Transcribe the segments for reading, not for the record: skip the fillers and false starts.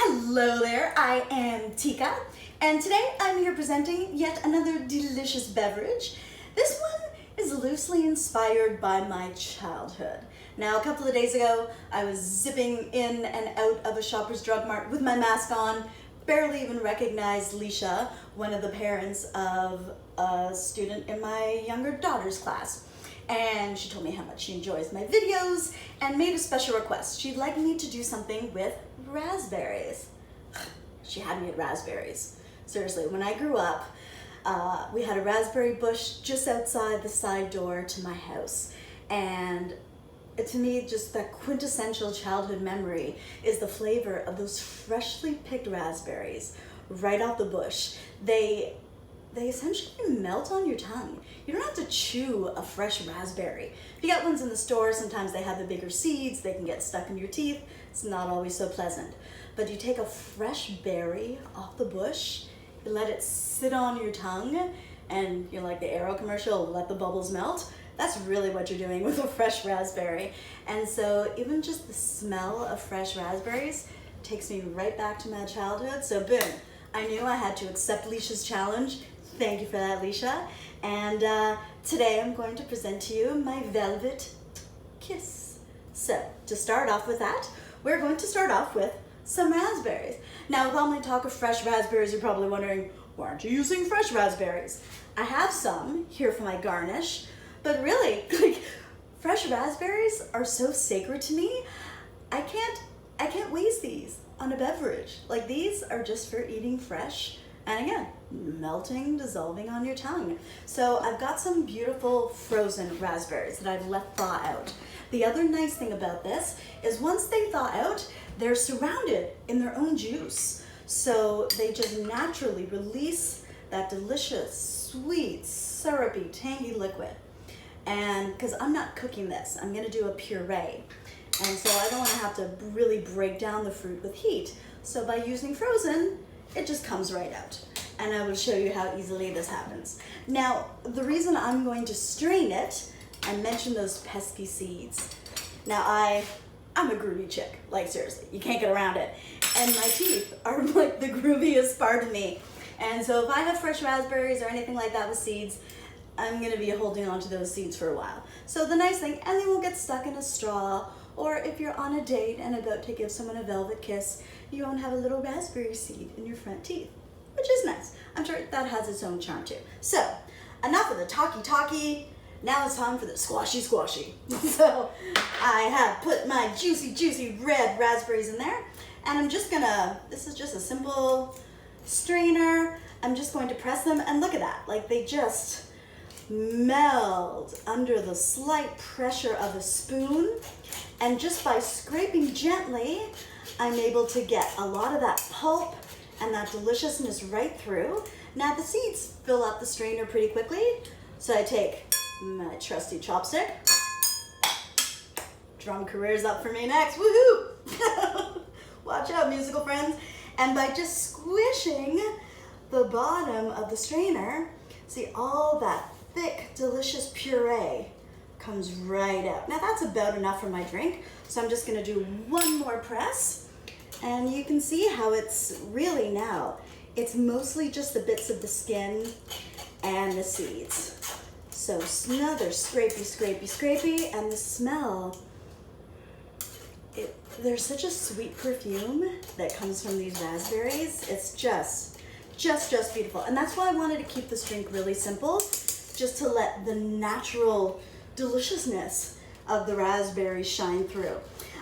Hello there, I am Tikka, and today I'm here presenting yet another delicious beverage. This one is loosely inspired by my childhood. Now, a couple of days ago, I was zipping in and out of a Shoppers Drug Mart with my mask on, barely even recognized Leisha, one of the parents of a student in my younger daughter's class. And she told me how much she enjoys my videos and made a special request. She'd like me to do something with raspberries. She had me at raspberries. Seriously, when I grew up, we had a raspberry bush just outside the side door to my house. And to me, just that quintessential childhood memory is the flavor of those freshly picked raspberries right off the bush. They essentially melt on your tongue. You don't have to chew a fresh raspberry. If you get ones in the store, sometimes they have the bigger seeds, they can get stuck in your teeth. It's not always so pleasant. But you take a fresh berry off the bush, you let it sit on your tongue, and you're like the Arrow commercial, let the bubbles melt. That's really what you're doing with a fresh raspberry. And so even just the smell of fresh raspberries takes me right back to my childhood. So boom, I knew I had to accept Leisha's challenge. Thank you for that, Leisha. And today I'm going to present to you my velvet kiss. So to start off with that, we're going to start off with some raspberries. Now, with all my talk of fresh raspberries, you're probably wondering, why aren't you using fresh raspberries? I have some here for my garnish, but really, fresh raspberries are so sacred to me. I can't waste these on a beverage. These are just for eating fresh. And again, melting, dissolving on your tongue. So I've got some beautiful frozen raspberries that I've let thaw out. The other nice thing about this is once they thaw out, they're surrounded in their own juice. So they just naturally release that delicious, sweet, syrupy, tangy liquid. And because I'm not cooking this, I'm gonna do a puree. And so I don't wanna have to really break down the fruit with heat. So by using frozen, it just comes right out. And I will show you how easily this happens. Now, the reason I'm going to strain it, I mentioned those pesky seeds. Now, I'm a groovy chick, seriously, you can't get around it. And my teeth are the grooviest part of me. And so if I have fresh raspberries or anything like that with seeds, I'm gonna be holding on to those seeds for a while. So the nice thing, and they won't get stuck in a straw, or if you're on a date and about to give someone a velvet kiss, you won't have a little raspberry seed in your front teeth, which is nice. I'm sure that has its own charm too. So, enough of the talky. Now it's time for the squashy. So, I have put my juicy red raspberries in there, and I'm just gonna, this is just a simple strainer. I'm just going to press them, and look at that, they just meld under the slight pressure of a spoon. And just by scraping gently, I'm able to get a lot of that pulp and that deliciousness right through. Now the seeds fill up the strainer pretty quickly, so I take my trusty chopstick. Drum career's up for me next, woohoo! Watch out, musical friends. And by just squishing the bottom of the strainer, see all that thick, delicious puree comes right out. Now that's about enough for my drink, so I'm just gonna do one more press, and you can see how it's really now, it's mostly just the bits of the skin and the seeds. So another scrapey, and the smell, there's such a sweet perfume that comes from these raspberries. It's just beautiful. And that's why I wanted to keep this drink really simple, just to let the natural deliciousness of the raspberries shine through.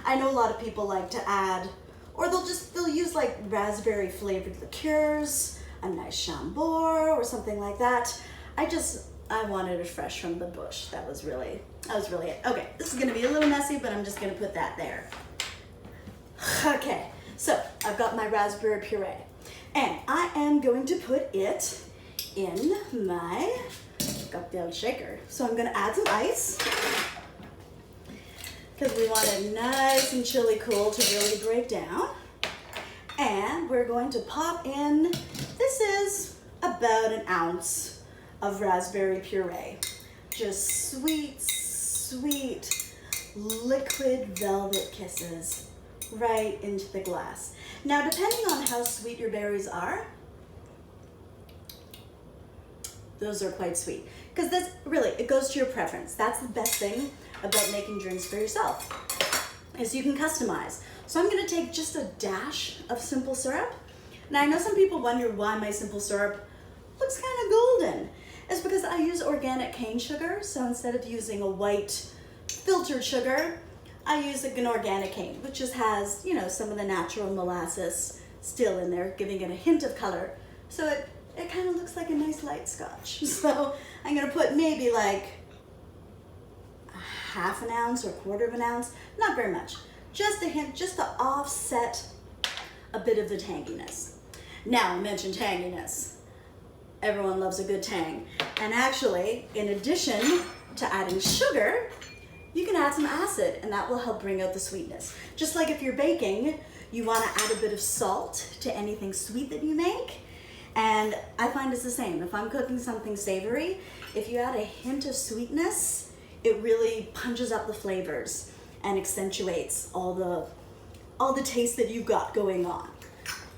I know a lot of people like to add, or they'll use raspberry flavored liqueurs, a nice chambord or something like that. I wanted it fresh from the bush. That was really it. Okay, this is gonna be a little messy, but I'm just gonna put that there. Okay, so I've got my raspberry puree, and I am going to put it in my cocktail shaker. So I'm gonna add some ice, because we want it nice and chilly cool to really break down. And we're going to pop in, this is about an ounce of raspberry puree. Just sweet, liquid velvet kisses right into the glass. Now, depending on how sweet your berries are, those are quite sweet. Because this, really, it goes to your preference. That's the best thing about making drinks for yourself, is you can customize. So I'm gonna take just a dash of simple syrup. Now I know some people wonder why my simple syrup looks kind of golden. It's because I use organic cane sugar, so instead of using a white filtered sugar, I use an organic cane, which just has, you know, some of the natural molasses still in there, giving it a hint of color. So it kind of looks like a nice light scotch. So I'm gonna put maybe like a half an ounce or a quarter of an ounce, not very much. Just a hint, just to offset a bit of the tanginess. Now, I mentioned tanginess. Everyone loves a good tang. And actually, in addition to adding sugar, you can add some acid, and that will help bring out the sweetness. Just like if you're baking, you want to add a bit of salt to anything sweet that you make. And I find it's the same. If I'm cooking something savory, if you add a hint of sweetness, it really punches up the flavors and accentuates all the taste that you've got going on.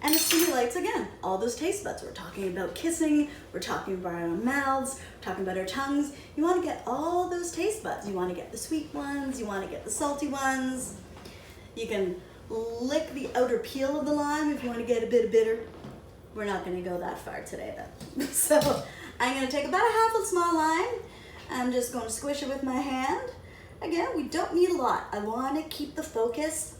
And it stimulates, again, all those taste buds. We're talking about kissing, we're talking about our mouths, we're talking about our tongues. You want to get all those taste buds. You want to get the sweet ones, you want to get the salty ones. You can lick the outer peel of the lime if you want to get a bit of bitter. We're not going to go that far today, though. So I'm going to take about a half a small lime. I'm just going to squish it with my hand. Again, we don't need a lot. I want to keep the focus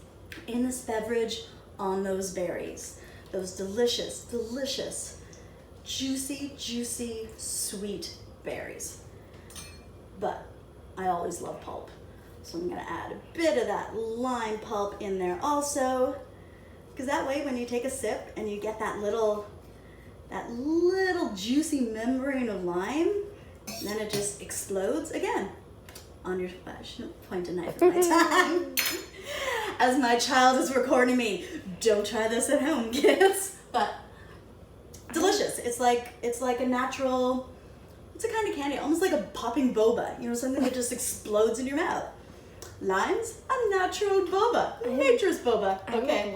in this beverage on those berries. Those delicious, delicious, juicy, juicy, sweet berries. But I always love pulp. So I'm gonna add a bit of that lime pulp in there also. Because that way when you take a sip and you get that little juicy membrane of lime, then it just explodes again on your, I shouldn't point a knife at my tongue. As my child is recording me, don't try this at home, kids. But delicious. It's like a natural, it's a kind of candy, almost like a popping boba. You know, something that just explodes in your mouth. Lime's a natural boba, nature's boba. Okay,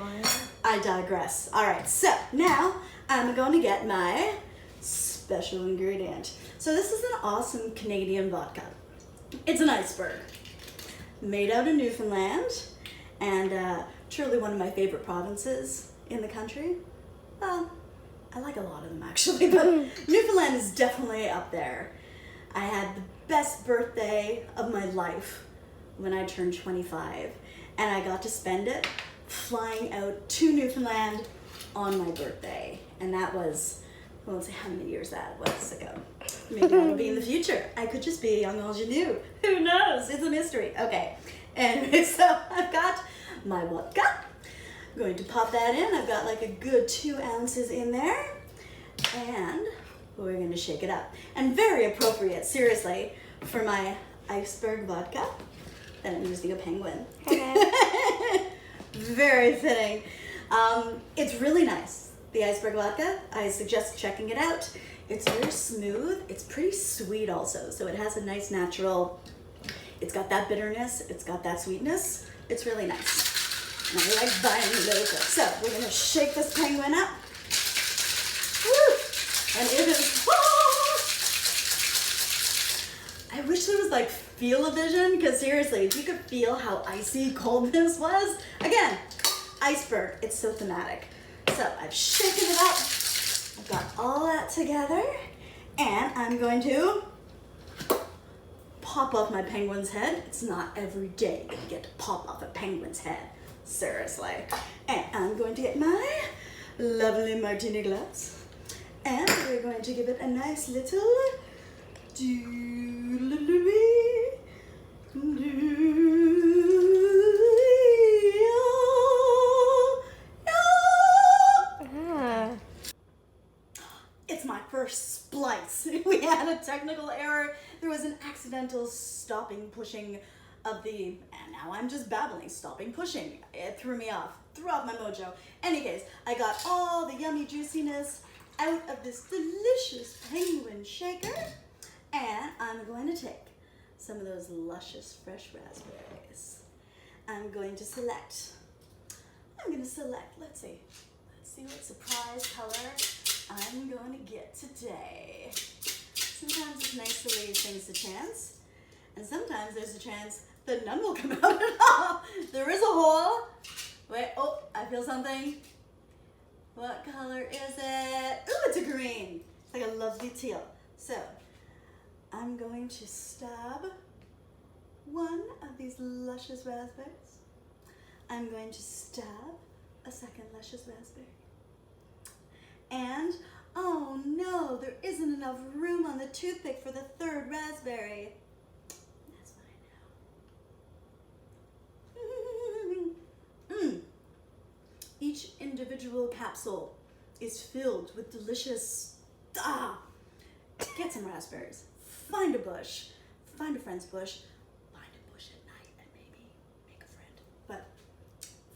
I digress. All right, so now I'm going to get my special ingredient. So this is an awesome Canadian vodka. It's an iceberg, made out of Newfoundland, and truly one of my favorite provinces in the country. Well, I like a lot of them actually, but Newfoundland is definitely up there. I had the best birthday of my life when I turned 25, and I got to spend it flying out to Newfoundland on my birthday, and that was, I won't say how many years that was ago. Maybe that'll be in the future. I could just be a young ingenue. Who knows? It's a mystery. Okay. Anyway, so I've got my vodka. I'm going to pop that in. I've got like a good 2 ounces in there. And we're going to shake it up. And very appropriate, seriously, for my iceberg vodka. And I'm using a penguin. Okay. Very fitting. It's really nice. The iceberg vodka, I suggest checking it out. It's very smooth. It's pretty sweet also. So it has a nice natural, it's got that bitterness. It's got that sweetness. It's really nice. And I like buying local. So we're going to shake this penguin up. Woo! And it is, I wish there was like feel-o-vision, because seriously, if you could feel how icy cold this was. Again, iceberg, it's so thematic. So I've shaken it up. I've got all that together, and I'm going to pop off my penguin's head. It's not every day that you get to pop off a penguin's head. Seriously. And I'm going to get my lovely martini glass, and we're going to give it a nice little It's my first splice. We had a technical error. There was an accidental stopping, pushing of the, and now I'm just babbling, stopping, pushing. It threw me off, threw off my mojo. Any case, I got all the yummy juiciness out of this delicious penguin shaker, and I'm going to take some of those luscious fresh raspberries. I'm going to select I'm gonna select, let's see what surprise color I'm going to get today. Sometimes it's nice to leave things to chance, and sometimes there's a chance that none will come out at all. There is a hole. Wait, oh, I feel something. What color is it? Ooh, it's a green. It's like a lovely teal. So, I'm going to stab one of these luscious raspberries. I'm going to stab a second luscious raspberry. And, oh no, there isn't enough room on the toothpick for the third raspberry. That's fine now. Each individual capsule is filled with delicious, get some raspberries. Find a bush, find a friend's bush, find a bush at night and maybe make a friend. But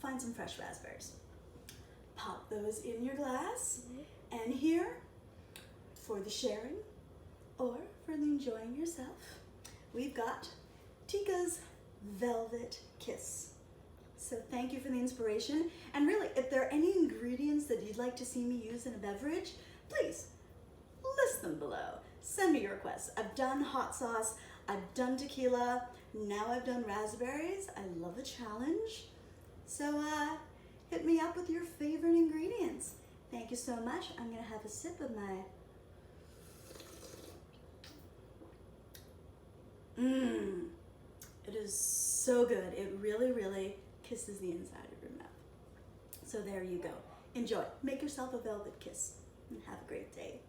find some fresh raspberries. Pop those in your glass, and here, for the sharing or for the enjoying yourself, we've got Tikka's Velvet Kiss. So thank you for the inspiration, and really, if there are any ingredients that you'd like to see me use in a beverage, please list them below. Send me your requests. I've done hot sauce, I've done tequila, now I've done raspberries. I love a challenge. So hit me up with your favorite ingredients. Thank you so much. I'm gonna have a sip of my It is so good. It really, really kisses the inside of your mouth. So there you go. Enjoy. Make yourself a velvet kiss and have a great day.